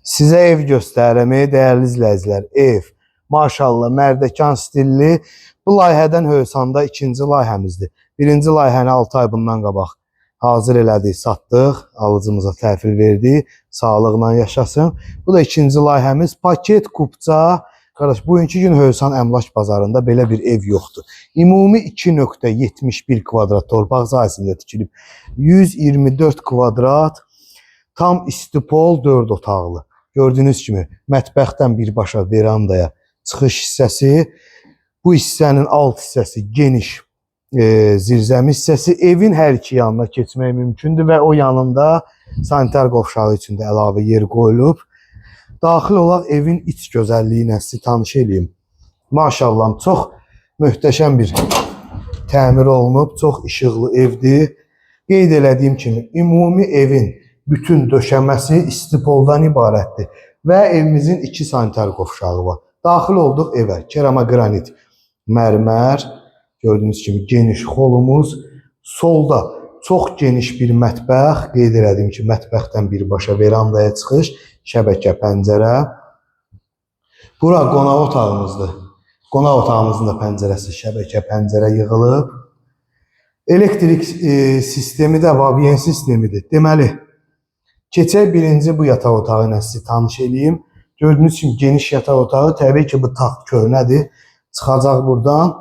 Sizə ev göstərirəm, dəyərli izləyicilər. Ev, maşallah, Mərdəkan stilli. Bu layihədən Hövsanda ikinci layihəmizdir. Birinci layihəni 6 ay bundan qabaq hazır elədik, satdıq, alıcımıza təhvil verdik, sağlıqla yaşasın. Bu da ikinci layihəmiz. Paket, kupça. Qardaş, bugünkü gün Hövsan əmlak bazarında belə bir ev yoxdur. Ümumi 2.71 kvadrat torpaq sahəsində tikilib. 124 kvadrat, tam istipol 4 otaqlı. Gördüyünüz kimi mətbəxdən birbaşa verandaya çıxış hissəsi, bu hissənin alt hissəsi geniş zirzəmi hissəsi, evin hər iki yanına keçmək mümkündür və o yanında sanitar qovşağı üçün də əlavə yer qoyulub. Daxil olaq evin iç gözəlliyi ilə sizi tanış edeyim. Maşallah, çox möhtəşəm bir təmir olunub, çox işıqlı evdir. Qeyd elədiyim kimi ümumi evin bütün döşəməsi istipoldan ibarətdir və evimizin 2 sanitar qovşağı var. Daxil olduq evə, keramogranit mərmər, gördüyünüz kimi geniş xolumuz, solda çox geniş bir mətbəx, qeyd elədiyim ki, mətbəxdən birbaşa verandaya çıxış, şəbəkə pəncərə. Bura qonaq otağımızdır. Qonaq otağımızın da pəncərəsi, şəbəkə pəncərə yığılıb. Elektrik sistemi də Vavien sistemidir. Deməli, keçək birinci bu yataq otağı ilə sizi tanış edeyim. Gördüyünüz kimi geniş yataq otağı, təbii ki, bu taxt köhnədir. Çıxacaq buradan.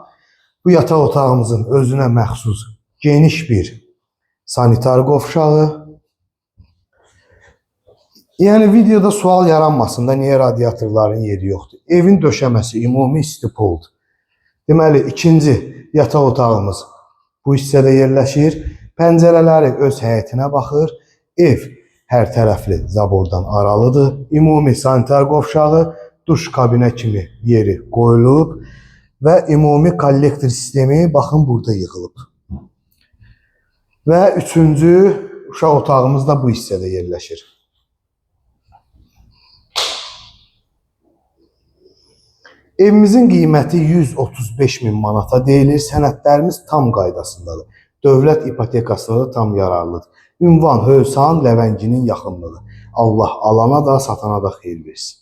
Bu yataq otağımızın özünə məxsus geniş bir sanitar qovşağı. Yəni, videoda sual yaranmasın da, niyə radiatorların yeri yoxdur? Evin döşəməsi ümumi istipoldur. Deməli, ikinci yataq otağımız bu hissədə yerləşir. Pəncərələri öz həyətinə baxır. Ev hər tərəfli zabordan aralıdır. Ümumi sanitar qovşağı, duş kabinə kimi yeri qoyulub və ümumi kollektor sistemi baxın burada yığılıb. Və üçüncü uşaq otağımız da bu hissədə yerləşir. Evimizin qiyməti 135.000 manata deyilir. Sənədlərimiz tam qaydasındadır. Dövlət ipotekasına da tam yararlıdır. Ünvan Hövsan Ləvənginin yaxınlığı. Allah alana da, satana da xeyir versin.